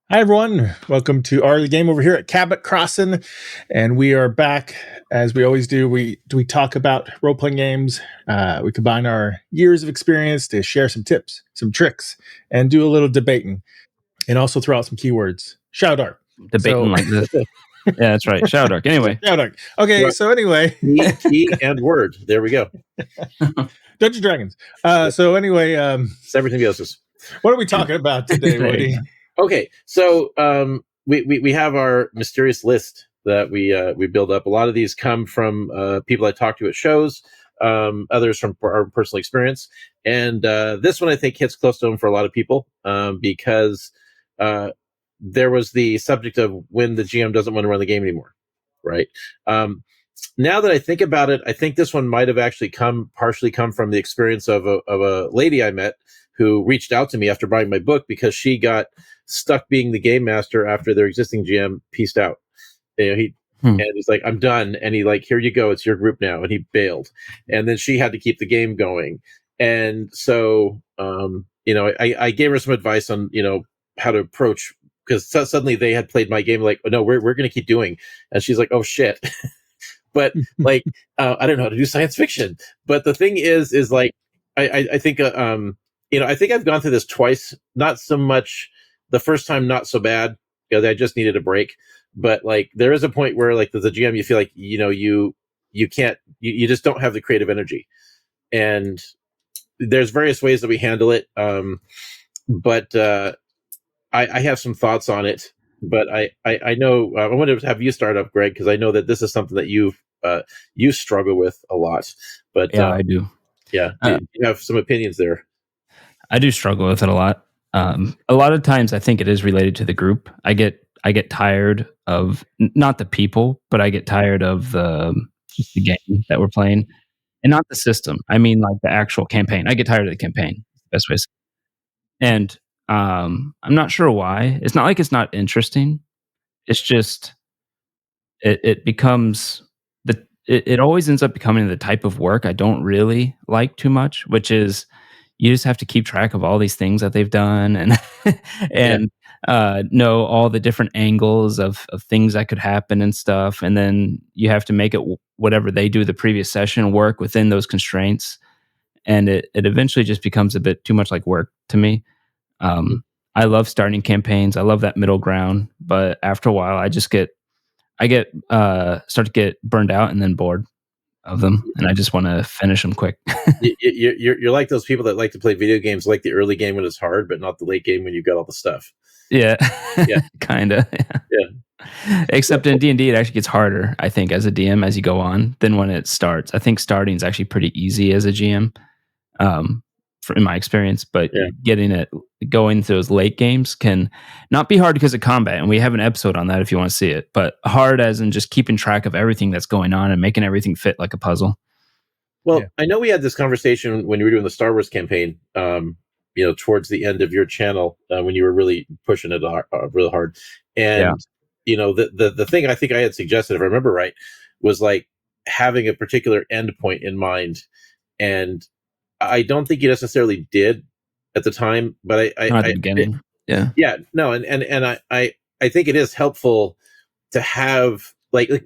Hi, everyone. Welcome to our game over here at Cabbit Crossing. And we are back, as we always do. We talk about role-playing games. We combine our years of experience to share some tips, some tricks, and do a little debating. And also throw out some keywords. Shout out. Debating like this. Yeah, that's right. Shout out. Anyway. Shout out. Okay, so anyway. Key and word. There we go. Dungeons and Dragons. So anyway. It's everything else. What are we talking about today, Woody? Okay, so we have our mysterious list that we build up. A lot of these come from people I talk to at shows, others from our personal experience, and this one I think hits close to home for a lot of people because there was the subject of when the GM doesn't want to run the game anymore, right? Now that I think about it, I think this one might have actually partially come from the experience of a lady I met who reached out to me after buying my book because she got stuck being the game master after their existing GM pieced out. And he's like, I'm done. And he like, here you go. It's your group now. And he bailed. And then she had to keep the game going. And so, I gave her some advice on, how to approach, because suddenly they had played my game like, no, we're going to keep doing. And she's like, oh shit. But like, I don't know how to do science fiction. But the thing is like, I think, I think I've gone through this twice, not so much the first time, not so bad because I just needed a break. But like, there is a point where like, as a GM, you feel like, you can't, you just don't have the creative energy. And there's various ways that we handle it. But I have some thoughts on it, but I know, I want to have you start up, Greg, because I know that this is something that you struggle with a lot, but yeah, I do. Yeah. You have some opinions there. I do struggle with it a lot. A lot of times I think it is related to the group. I get tired of not the people, but I get tired of the game that we're playing, and not the system. I mean, like the actual campaign. I get tired of the campaign. Best way. And I'm not sure why. It's not like it's not interesting. It's just it becomes it always ends up becoming the type of work I don't really like too much, which is you just have to keep track of all these things that they've done and know all the different angles of things that could happen and stuff. And then you have to make it whatever they do the previous session work within those constraints. And it eventually just becomes a bit too much like work to me. I love starting campaigns. I love that middle ground. But after a while, I start to get burned out and then bored of them, and I just want to finish them quick. You're like those people that like to play video games, like the early game when it's hard, but not the late game when you've got all the stuff. Yeah, kind of. Yeah. Except in D&D, it actually gets harder, I think, as a DM as you go on than when it starts. I think starting is actually pretty easy as a GM, in my experience. But going through those late games can not be hard because of combat, and we have an episode on that if you want to see it. But hard as in just keeping track of everything that's going on and making everything fit like a puzzle. Well, I know we had this conversation when you were doing the Star Wars campaign. Towards the end of your channel when you were really pushing it real hard, and the thing I think I had suggested, if I remember right, was like having a particular end point in mind, and I don't think you necessarily did at the time, but Not at the beginning. And I think it is helpful to have because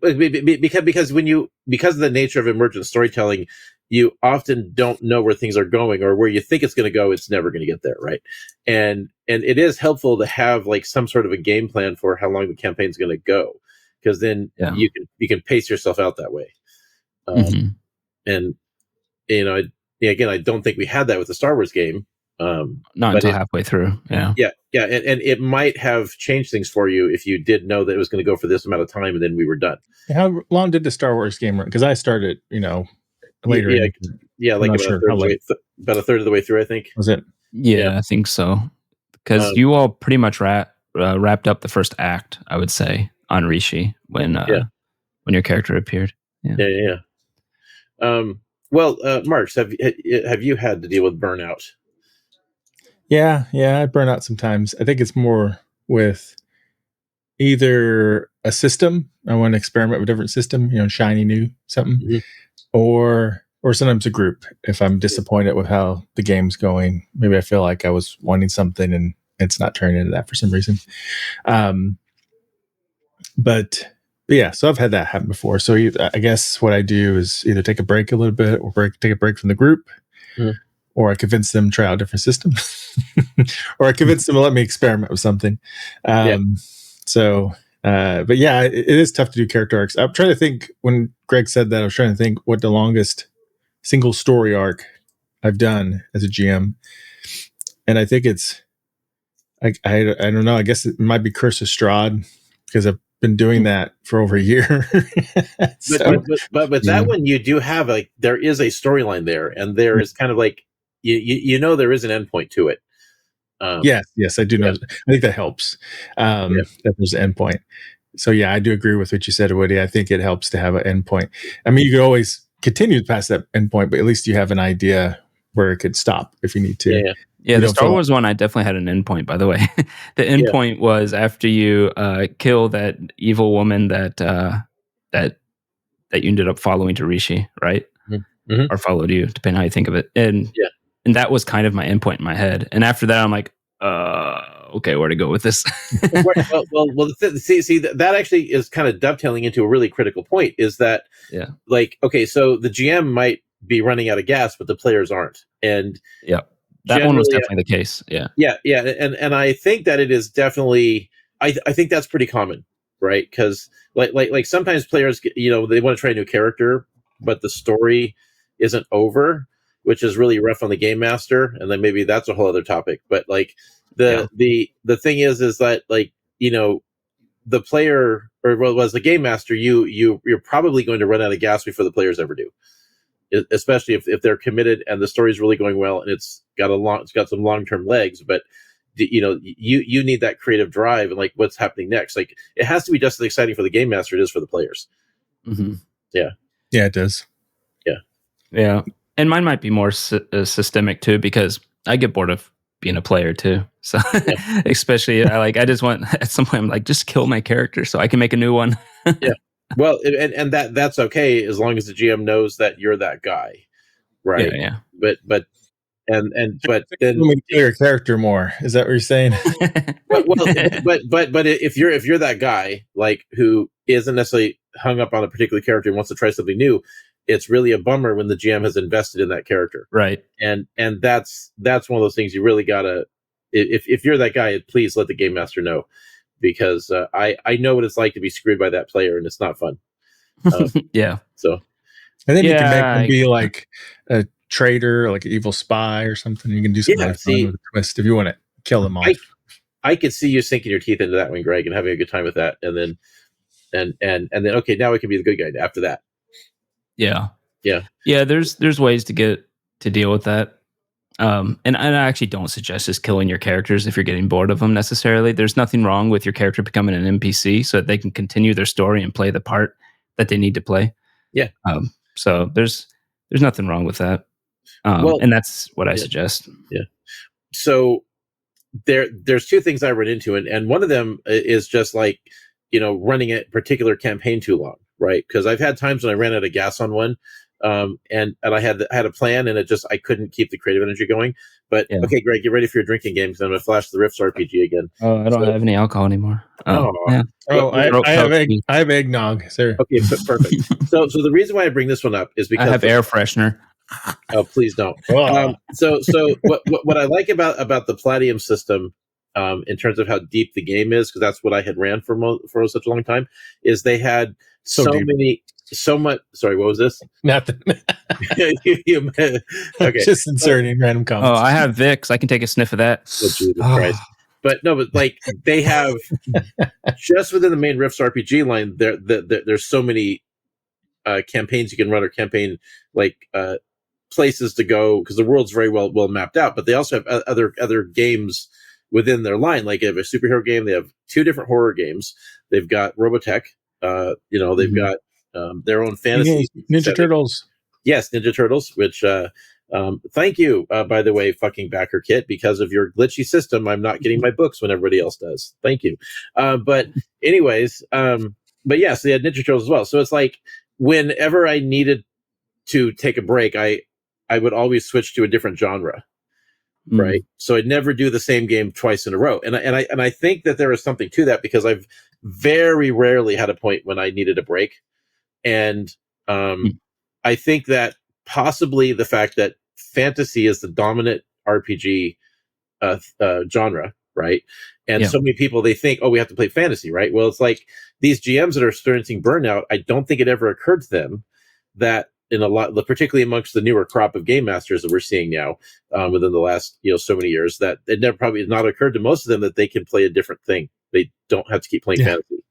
because of the nature of emergent storytelling, you often don't know where things are going, or where you think it's going to go, it's never going to get there, right? And it is helpful to have like some sort of a game plan for how long the campaign's going to go, because then you can pace yourself out that way. And again, I don't think we had that with the Star Wars game. Not until halfway through. Yeah. And it might have changed things for you if you did know that it was going to go for this amount of time, and then we were done. How long did the Star Wars game run? Because I started, later. About a third of the way through, I think. Was it? Yeah, I think so. Because you all pretty much wrapped up the first act, I would say, on Rishi when your character appeared. Yeah. Well, Marks, have you had to deal with burnout? Yeah, I burn out sometimes. I think it's more with either a system. I want to experiment with a different system, shiny new something, or sometimes a group. If I'm disappointed with how the game's going, maybe I feel like I was wanting something and it's not turning into that for some reason. But yeah, so I've had that happen before. So I guess what I do is either take a break a little bit or take a break from the group, or I convince them to try out a different system, or I convince them to let me experiment with something. So, but yeah, it is tough to do character arcs. I'm trying to think, when Greg said that, I was trying to think what the longest single story arc I've done as a GM. And I think it's, I don't know, I guess it might be Curse of Strahd, because I've been doing that for over a year. But that one, you do have there is a storyline there, and there is kind of like, there is an endpoint to it. Yes, I do know. I think that helps. That there's an endpoint. So yeah, I do agree with what you said, Woody. I think it helps to have an endpoint. I mean, you could always continue past that endpoint, but at least you have an idea where it could stop if you need to. Yeah, the Star Wars one, I definitely had an endpoint, by the way. The endpoint was after you kill that evil woman that you ended up following to Rishi, right? Mm-hmm. Or followed you, depending how you think of it. And that was kind of my endpoint in my head. And after that, I'm like, okay, where to go with this? See, that actually is kind of dovetailing into a really critical point, is that, okay, so the GM might be running out of gas, but the players aren't. And that one was definitely the case. And I think that it is definitely, I think that's pretty common, right? Because like sometimes players, they want to try a new character, but the story isn't over, which is really rough on the game master. And then maybe that's a whole other topic. But like the thing is that, like, the player, or as the game master, you're probably going to run out of gas before the players ever do. Especially if they're committed and the story's really going well and it's got some long-term legs, but you need that creative drive and like what's happening next. Like, it has to be just as exciting for the game master it is for the players. Mm-hmm. Yeah, it does. Yeah, and mine might be more systemic too, because I get bored of being a player too. So especially I just want, at some point I'm like, just kill my character so I can make a new one. Well, and that's okay as long as the GM knows that you're that guy, right? But then kill your character more. Is that what you're saying? but if you're that guy, like, who isn't necessarily hung up on a particular character and wants to try something new, it's really a bummer when the GM has invested in that character, right? And that's one of those things you really gotta. If you're that guy, please let the game master know. Because I know what it's like to be screwed by that player, and it's not fun. So, and then you can make them be like a traitor, like an evil spy or something. You can do something like fun with a twist if you want to kill them off. I could see you sinking your teeth into that one, Greg, and having a good time with that, and then okay, now we can be the good guy after that. Yeah. There's ways to deal with that. And I actually don't suggest just killing your characters if you're getting bored of them necessarily. There's nothing wrong with your character becoming an NPC so that they can continue their story and play the part that they need to play. So there's nothing wrong with that. And that's what I suggest. Yeah. So there's two things I run into, and one of them is just like, running a particular campaign too long, right? Because I've had times when I ran out of gas on one. And I had a plan, and I couldn't keep the creative energy going. But okay, Greg, get ready for your drinking game, because I'm going to flash the Rifts RPG again. Oh, I don't have any alcohol anymore. I have eggnog, sir. Okay, perfect. So the reason why I bring this one up is because I have air freshener. Oh, please don't. So what I like about the Palladium system, in terms of how deep the game is, because that's what I had ran for such a long time, is they had so much. Sorry, what was this? Nothing. Okay, just inserting random comments. Oh, I have Vicks. I can take a sniff of that. Oh, Jesus Christ. But like, they have just within the main Rifts RPG line, there's so many campaigns you can run, or campaign places to go, because the world's very well mapped out. But they also have other games within their line. Like, they have a superhero game. They have 2 different horror games. They've got Robotech. They've got their own fantasy Ninja Turtles. Yes, Ninja Turtles, which thank you, by the way, fucking backer kit. Because of your glitchy system, I'm not getting my books when everybody else does. Thank you. But anyways, but yes, they had Ninja Turtles as well. So it's like, whenever I needed to take a break, I would always switch to a different genre. right? So I'd never do the same game twice in a row. And I think that there is something to that, because I've very rarely had a point when I needed a break. And I think that possibly the fact that fantasy is the dominant RPG genre, right? And so many people, they think, oh, we have to play fantasy, right? Well, it's like these GMs that are experiencing burnout, I don't think it ever occurred to them that in a lot, particularly amongst the newer crop of game masters that we're seeing now within the last so many years, that it never probably not occurred to most of them that they can play a different thing. They don't have to keep playing fantasy.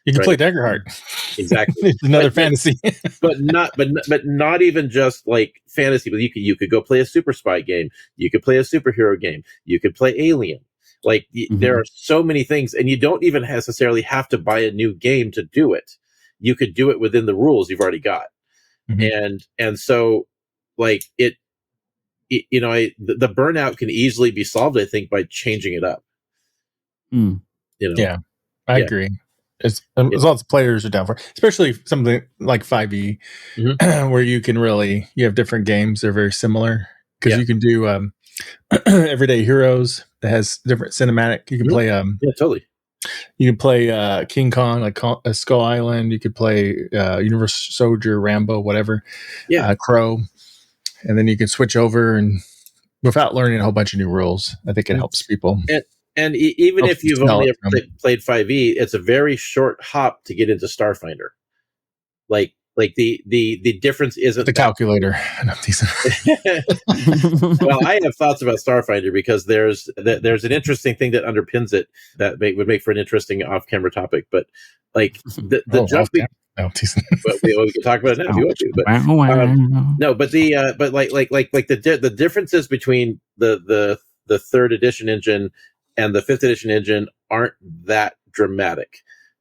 You can play Daggerheart. Exactly. It's another fantasy. but not even just like fantasy, but you could go play a super spy game. You could play a superhero game. You could play Alien. Like there are so many things, and you don't even necessarily have to buy a new game to do it. You could do it within the rules you've already got. And so like the burnout can easily be solved, I think, by changing it up. Yeah, I agree. As lots of players are down for, especially something like 5e, where you have different games. They're very similar because you can do Everyday Heroes that has different cinematic. You can play totally. You can play King Kong, like Skull Island. You could play Universal Soldier, Rambo, whatever. Crow, and then you can switch over and without learning a whole bunch of new rules. I think it helps people. And even if you've only ever played 5e, it's a very short hop to get into Starfinder. Like the difference isn't the calculator. Well, I have thoughts about Starfinder because there's an interesting thing that underpins it that would make for an interesting off-camera topic. But like the jumping. No, but we can talk about it now if you want to. But no, but the differences between the third edition engine and the fifth edition engine aren't that dramatic,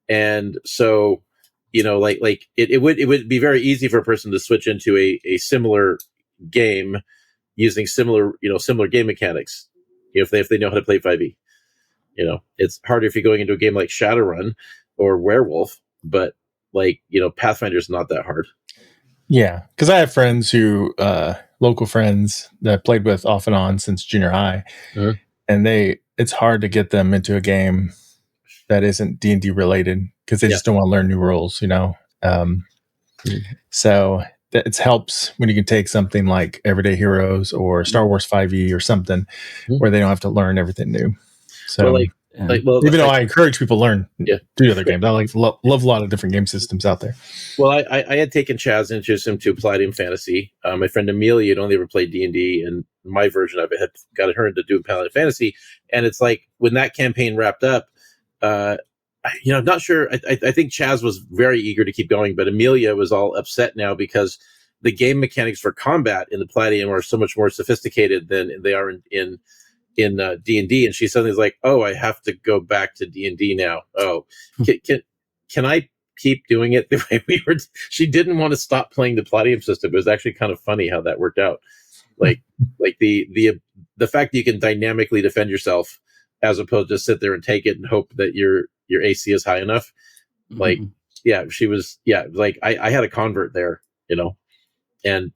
and so it would be very easy for a person to switch into a similar game using similar game mechanics if they know how to play 5e. It's harder if you're going into a game like Shadowrun or Werewolf, but Pathfinder is not that hard. Yeah, because I have friends who local friends that I played with off and on since junior high, and it's hard to get them into a game that isn't D&D related because they just don't want to learn new rules, So it helps when you can take something like Everyday Heroes or Star Wars 5e or something where they don't have to learn everything new. So even though I encourage people to learn, do other games. I love a lot of different game systems out there. Well, I had taken Chaz and introduced him to Palladium Fantasy. My friend Amelia had only ever played D&D, and my version of it had got her into doing Palladium Fantasy. And it's like when that campaign wrapped up, I'm not sure. I think Chaz was very eager to keep going, but Amelia was all upset now because the game mechanics for combat in the Palladium are so much more sophisticated than they are in D&D, and she suddenly was like, "Oh, I have to go back to D&D now. Oh, can I keep doing it the way we were?" She didn't want to stop playing the Palladium system. It was actually kind of funny how that worked out. Like the fact that you can dynamically defend yourself as opposed to sit there and take it and hope that your AC is high enough. She was like I had a convert there, and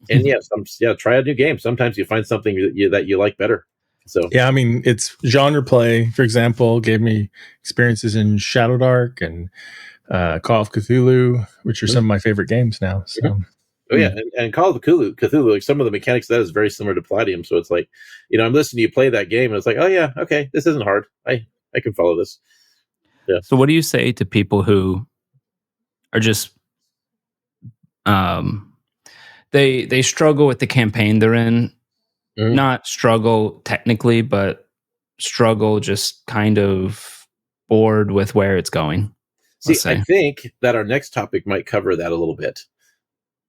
try a new game. Sometimes you find something that you like better. So yeah, I mean, it's genre play, for example, gave me experiences in Shadowdark and Call of Cthulhu, which are some of my favorite games now. So Oh yeah, and Call of Cthulhu, like some of the mechanics of that is very similar to Palladium. So it's like, I'm listening to you play that game, and it's like, oh yeah, okay, this isn't hard. I can follow this. Yeah. So what do you say to people who are just they struggle with the campaign they're in? Not struggle technically, but struggle just kind of bored with where it's going. See, I think that our next topic might cover that a little bit.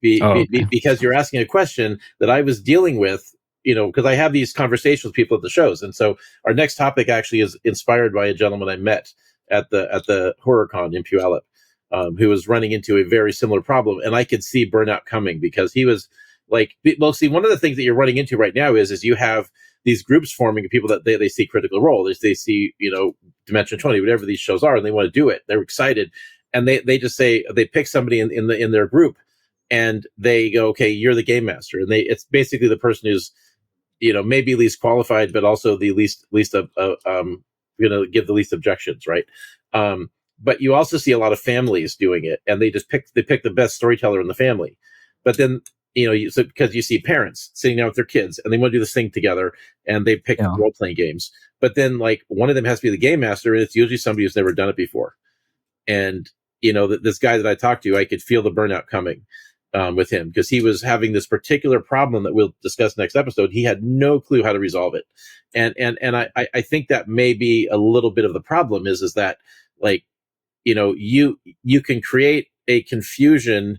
Because you're asking a question that I was dealing with, because I have these conversations with people at the shows. And so our next topic actually is inspired by a gentleman I met at the HorrorCon in Puyallup, who was running into a very similar problem. And I could see burnout coming because he was like, well, see, one of the things that you're running into right now is you have these groups forming of people that they see Critical Role, they see, Dimension 20, whatever these shows are, and they want to do it. They're excited. And they just say, they pick somebody in their group and they go, okay, you're the game master. And it's basically the person who's, maybe least qualified, but also the least give the least objections, right? But you also see a lot of families doing it, and they pick the best storyteller in the family. But then because you see parents sitting down with their kids and they want to do this thing together, and they pick role playing games. But then like one of them has to be the game master, and it's usually somebody who's never done it before. And this guy that I talked to, I could feel the burnout coming with him, because he was having this particular problem that we'll discuss next episode. He had no clue how to resolve it, and I think that may be a little bit of the problem is that like you can create a confusion,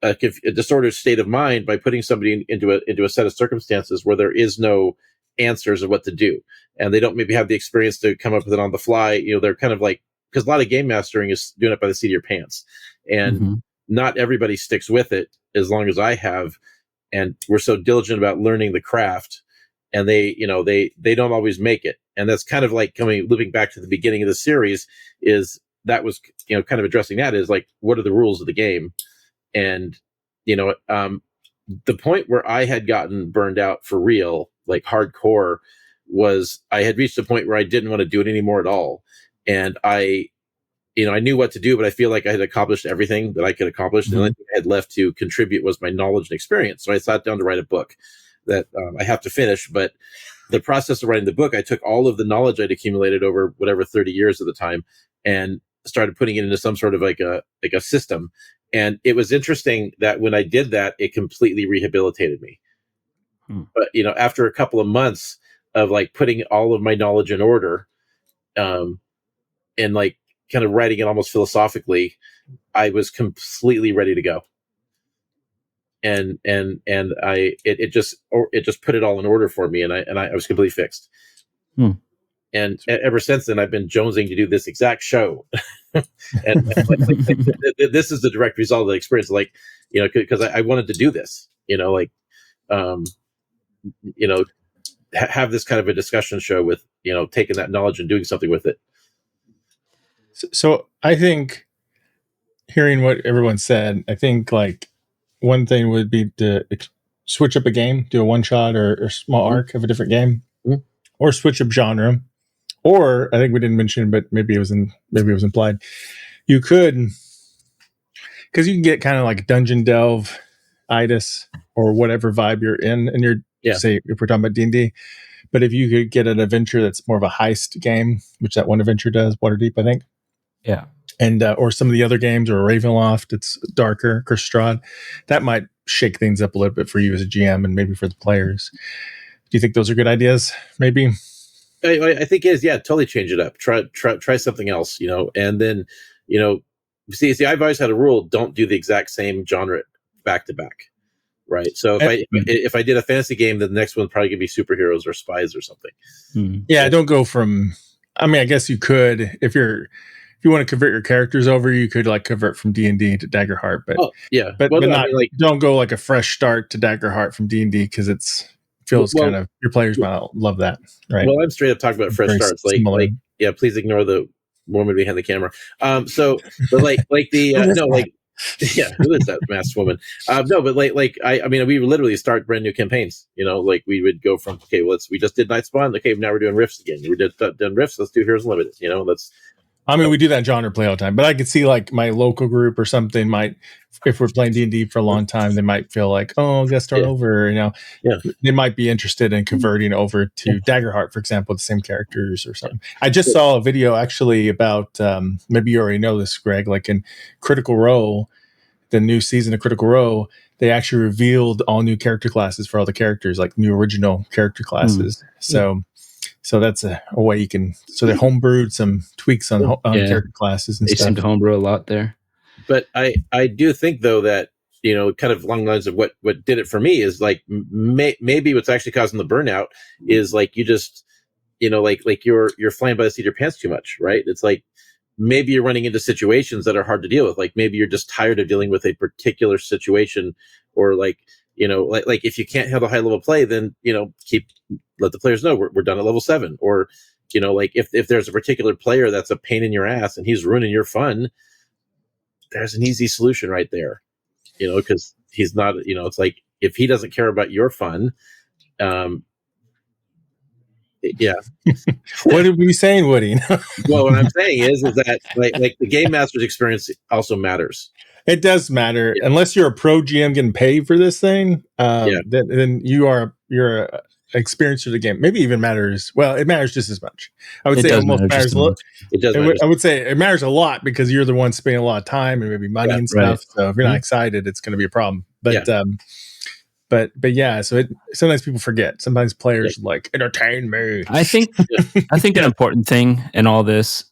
a disordered state of mind by putting somebody into a set of circumstances where there is no answers of what to do, and they don't maybe have the experience to come up with it on the fly. They're kind of like, because a lot of game mastering is doing it by the seat of your pants, and not everybody sticks with it as long as I have, and we're so diligent about learning the craft, and they don't always make it. And that's kind of like looping back to the beginning of the series, is that was kind of addressing that, is like, what are the rules of the game? And the point where I had gotten burned out for real, like hardcore, was I had reached a point where I didn't want to do it anymore at all. And I knew what to do, but I feel like I had accomplished everything that I could accomplish. And the only thing I had left to contribute was my knowledge and experience. So I sat down to write a book that I have to finish. But the process of writing the book, I took all of the knowledge I'd accumulated over whatever 30 years at the time, and started putting it into some sort of like a system. And it was interesting that when I did that, it completely rehabilitated me. But after a couple of months of like putting all of my knowledge in order, and like kind of writing it almost philosophically, I was completely ready to go. And it just put it all in order for me, and I was completely fixed. And ever since then, I've been jonesing to do this exact show. and this is the direct result of the experience. Like, because I wanted to do this, have this kind of a discussion show with, taking that knowledge and doing something with it. So I think, hearing what everyone said, I think like one thing would be to switch up a game, do a one shot or small arc of a different game, or switch up genre. Or I think we didn't mention, but maybe it was implied. You could, because you can get kind of like dungeon delve, itis, or whatever vibe you're in, and say if we're talking about D&D. But if you could get an adventure that's more of a heist game, which that one adventure does, Waterdeep, I think. Yeah. And or some of the other games, or Ravenloft, it's darker, Curse Strahd, that might shake things up a little bit for you as a GM and maybe for the players. Do you think those are good ideas? Maybe. I think it is. Yeah, totally change it up. Try something else. And then see, I've always had a rule: don't do the exact same genre back to back. Right. So if I did a fantasy game, then the next one's probably gonna be superheroes or spies or something. Yeah, don't go from. I mean, I guess you could if you want to convert your characters over, you could like convert from D&D to Daggerheart, but but not don't go like a fresh start to Daggerheart from D&D, because it feels kind of, your players might not love that, right? Well, I'm straight up talking about fresh starts. Like please ignore the woman behind the camera. But like the no, like. Yeah, who is that masked woman? No, but I mean, we would literally start brand new campaigns. Like we would go from, okay, well, we just did Night Spawn. Okay, now we're doing Rifts again. We did done Rifts. Let's do Heroes Unlimited. I mean, we do that genre play all the time, but I could see like my local group or something might, if we're playing D&D for a long time, they might feel like, oh, let's start over. They might be interested in converting over to Daggerheart, for example, the same characters or something. I just saw a video actually about, maybe you already know this, Greg, like in Critical Role, the new season of Critical Role, they actually revealed all new character classes for all the characters, like new original character classes. So that's a way you can. So they homebrewed some tweaks on character classes and stuff. They seem to homebrew a lot there. But I do think though that kind of along the lines of what did it for me is like maybe what's actually causing the burnout is like you just like you're flying by the seat of your pants too much, right? It's like maybe you're running into situations that are hard to deal with. Like maybe you're just tired of dealing with a particular situation, or like if you can't handle high level play, then let the players know we're done at level 7, or like if there's a particular player that's a pain in your ass and he's ruining your fun, there's an easy solution right there, because he's not, it's like if he doesn't care about your fun, Yeah. What are we saying, Woody? Well, what I'm saying is that like the game master's experience also matters. It does matter, unless you're a pro GM getting paid for this thing. Then you're a experience of the game. Maybe even matters. Well, it matters just as much. I would It say does almost matter just matters as a lot. much. It does. I would say it matters a lot because you're the one spending a lot of time and maybe money and stuff. Right. So if you're not excited, it's going to be a problem. But but yeah. So sometimes people forget. Sometimes players like entertain me. I think an important thing in all this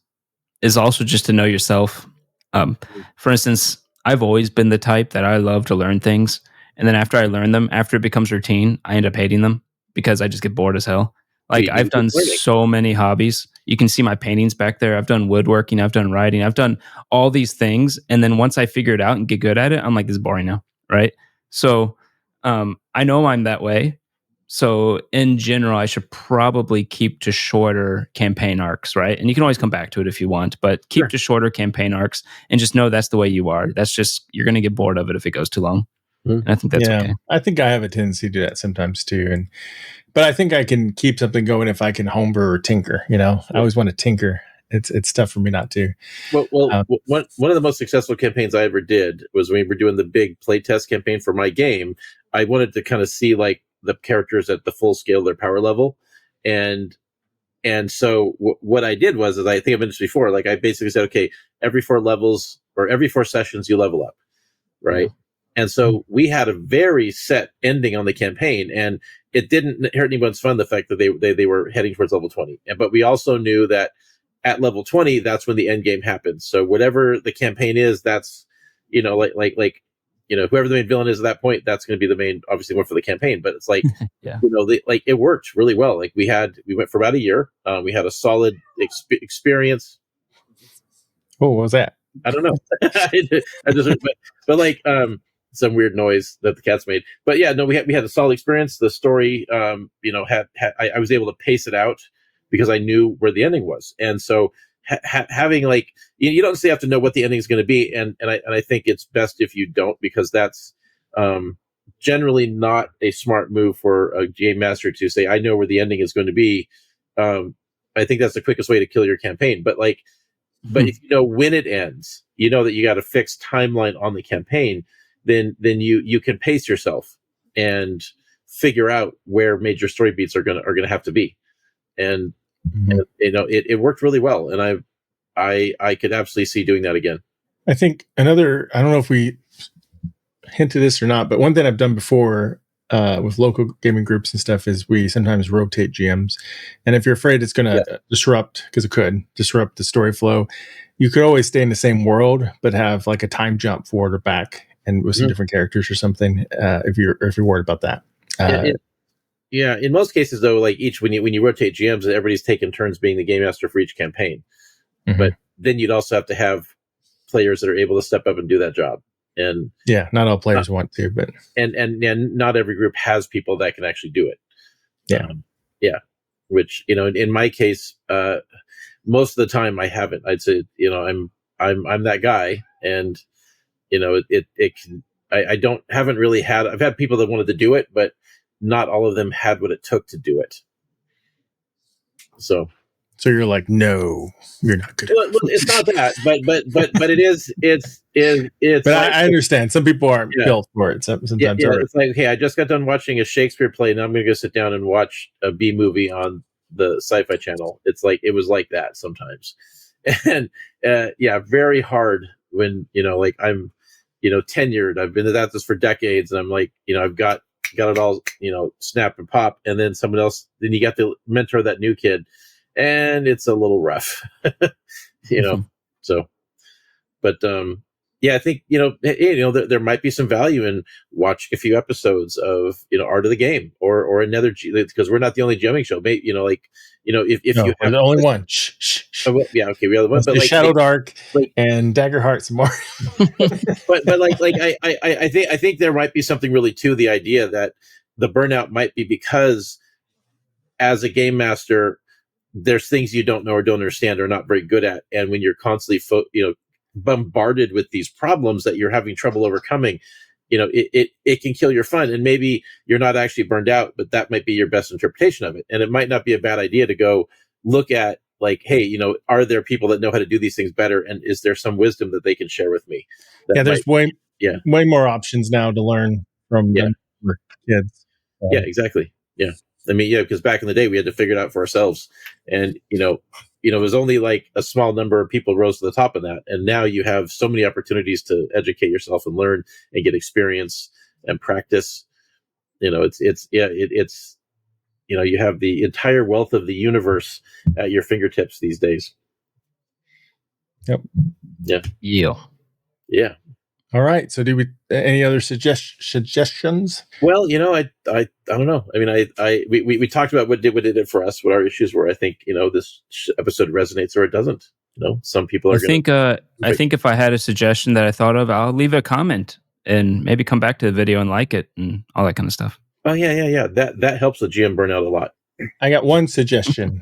is also just to know yourself. For instance, I've always been the type that I love to learn things, and then after I learn them, after it becomes routine, I end up hating them because I just get bored as hell. Like I've done so many hobbies. You can see my paintings back there. I've done woodworking. I've done writing. I've done all these things, and then once I figure it out and get good at it, I'm like, this is boring now, right? So I know I'm that way. So in general, I should probably keep to shorter campaign arcs, right? And you can always come back to it if you want, but keep to shorter campaign arcs and just know that's the way you are. That's just, you're going to get bored of it if it goes too long. And I think that's okay. I think I have a tendency to do that sometimes too. But I think I can keep something going if I can homebrew or tinker. I always want to tinker. It's tough for me not to. Well, one of the most successful campaigns I ever did was when we were doing the big playtest campaign for my game. I wanted to kind of see like the characters at the full scale of their power level, and so what I did was, as I think I've mentioned before, like I basically said, okay, every 4 levels or every 4 sessions you level up, right? And so we had a very set ending on the campaign, and it didn't hurt anyone's fun the fact that they were heading towards level 20. But we also knew that at level 20, that's when the end game happens. So whatever the campaign is, that's whoever the main villain is at that point, that's going to be the main, obviously, one for the campaign. But it's like, it worked really well. Like we went for about a year. We had a solid experience. Oh, what was that? I don't know. I just, but like some weird noise that the cats made. But yeah, no, we had a solid experience. The story, I was able to pace it out because I knew where the ending was, and so having like you don't necessarily have to know what the ending is going to be, and I think it's best if you don't, because that's generally not a smart move for a game master to say, I know where the ending is going to be. I think that's the quickest way to kill your campaign. But if you know when it ends, you know that you got a fixed timeline on the campaign, then you can pace yourself and figure out where major story beats are gonna have to be. And it worked really well, and I could absolutely see doing that again. I think I don't know if we hinted this or not, but one thing I've done before with local gaming groups and stuff is we sometimes rotate GMs. And if you're afraid it's going to disrupt, because it could disrupt the story flow, you could always stay in the same world, but have like a time jump forward or back and with some different characters or something. If you're worried about that. In most cases though, like when you rotate GMs, everybody's taking turns being the game master for each campaign. But then you'd also have to have players that are able to step up and do that job. And not all players want to, but and not every group has people that can actually do it. Which in my case, most of the time I haven't. I'd say I'm that guy, and it can. Haven't really had. I've had people that wanted to do it, but not all of them had what it took to do it. So you're like, no, you're not good. Well, it's not that, but it is. It's. But I understand. Some people aren't built for it. Sometimes it's like, okay, I just got done watching a Shakespeare play, and I'm going to go sit down and watch a B movie on the Sci-Fi Channel. It's like it was like that sometimes, and very hard when like I'm tenured. I've been at this for decades, and I'm like I've got it all snap and pop, and then someone else. Then you got to mentor that new kid. And it's a little rough, So, but I think there might be some value in watching a few episodes of Art of the Game or another because we're not the only GMing show. Maybe if you have the only one. We are the one. But Shadow Dark and Dagger Hearts and more. but I think there might be something really to the idea that the burnout might be because as a game master, there's things you don't know or don't understand or not very good at, and when you're constantly bombarded with these problems that you're having trouble overcoming, it can kill your fun, and maybe you're not actually burned out, but that might be your best interpretation of it. And it might not be a bad idea to go look at, like, hey, are there people that know how to do these things better, and is there some wisdom that they can share with me? There's way more options now to learn from kids. Yeah, exactly. Yeah. I mean, because back in the day we had to figure it out for ourselves, and it was only like a small number of people rose to the top of that, and now you have so many opportunities to educate yourself and learn and get experience and practice. It's you have the entire wealth of the universe at your fingertips these days. Yep. Yeah. Yeah. All right. So, any other suggestions? Well, I don't know. I mean, we talked about what it did for us, what our issues were. I think this episode resonates or it doesn't. Some people are. I think if I had a suggestion that I thought of, I'll leave a comment and maybe come back to the video and like it and all that kind of stuff. Oh yeah. That helps with GM Burnout a lot. I got one suggestion.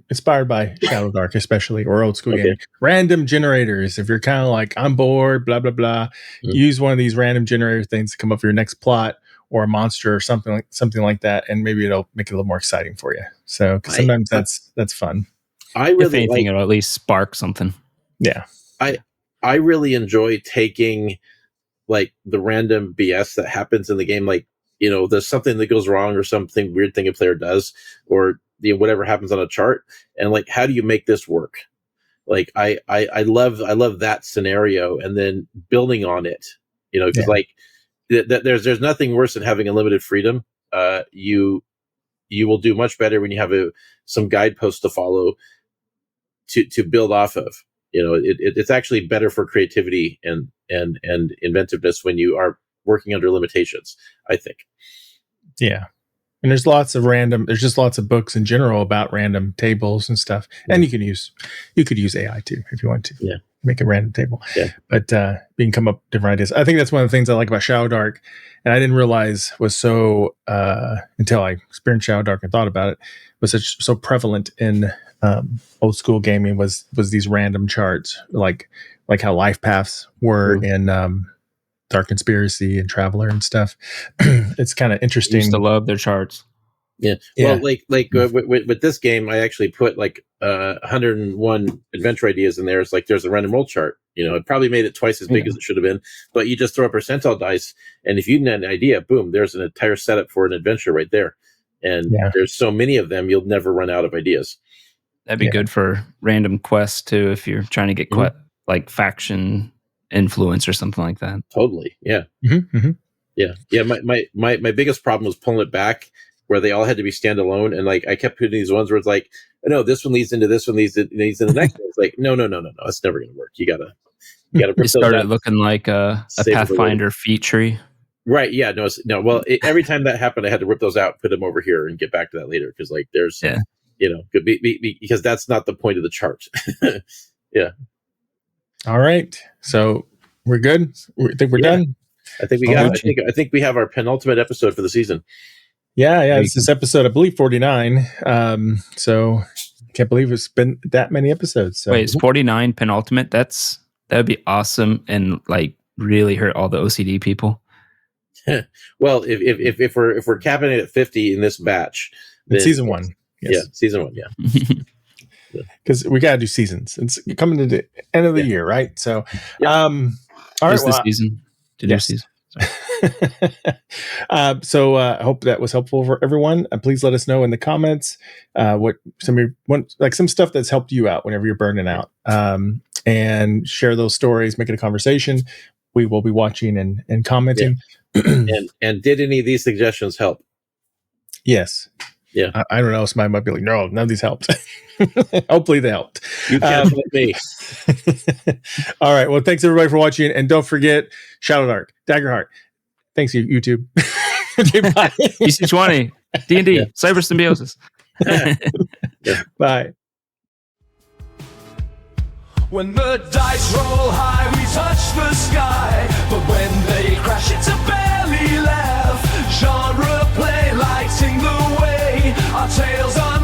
Inspired by Shadow Dark, especially, or old school gaming. Random generators. If you're kind of like, I'm bored, blah blah blah, use one of these random generator things to come up with your next plot or a monster or something like that, and maybe it'll make it a little more exciting for you. So 'cause sometimes that's fun. I really, if anything, it'll at least spark something. Yeah, I really enjoy taking like the random BS that happens in the game, like there's something that goes wrong or something weird thing a player does, or whatever happens on a chart, and like, how do you make this work? Like I love that scenario, and then building on it, because like there's nothing worse than having unlimited freedom. You will do much better when you have some guideposts to follow to build off of. It's actually better for creativity and inventiveness when you are working under limitations, I think. Yeah. And there's just lots of books in general about random tables and stuff. And you could use AI too, if you want to. Yeah. Make a random table. Yeah. But you can come up with different ideas. I think that's one of the things I like about Shadow Dark, and I didn't realize was so until I experienced Shadow Dark and thought about it, was so prevalent in old school gaming was these random charts, like how life paths were in Dark Conspiracy and Traveler and stuff. It's kind of interesting. I used to love their charts. Yeah. Well, with this game, I actually put like 101 adventure ideas in there. It's like there's a random roll chart. It probably made it twice as big as it should have been, but you just throw a percentile dice, and if you need an idea, boom, there's an entire setup for an adventure right there. And there's so many of them, you'll never run out of ideas. That'd be good for random quests too, if you're trying to get like faction influence or something like that. Totally. Yeah. Yeah. My biggest problem was pulling it back where they all had to be standalone, and like I kept putting these ones where it's like, no, this one leads into this one, leads into the next one. It's like, no, it's never going to work. You gotta. It started looking like a Pathfinder feat tree. Right. Yeah. No. Well, every time that happened, I had to rip those out, put them over here, and get back to that later, because like there's, because that's not the point of the chart. Yeah. All right. So we're good. I think we're done. I think we got. I think we have our penultimate episode for the season. Yeah. This is episode, I believe, 49. So can't believe it's been that many episodes. So. Wait, it's 49 penultimate? That would be awesome, and like really hurt all the OCD people. Well, if we're capping it at 50 in this batch, then season 1. Yes. Yeah, season 1. Yeah. Because we gotta do seasons. It's coming to the end of the year, right? So, all right. The season to do season. So I hope that was helpful for everyone. Please let us know in the comments what some stuff that's helped you out whenever you're burning out, and share those stories. Make it a conversation. We will be watching and commenting. Yeah. and did any of these suggestions help? Yes. Yeah. I don't know. Somebody might be like, no, none of these helped. Hopefully they helped. You can't help me. All right. Well, thanks everybody for watching. And don't forget Shadow Dark, Daggerheart. Thanks, YouTube. Okay, bye. EC20, D&D, Cyber Symbiosis. Bye. When the dice roll high, we touch the sky. But when they crash, it's a belly laugh. Genre play, lighting the way. Our tales are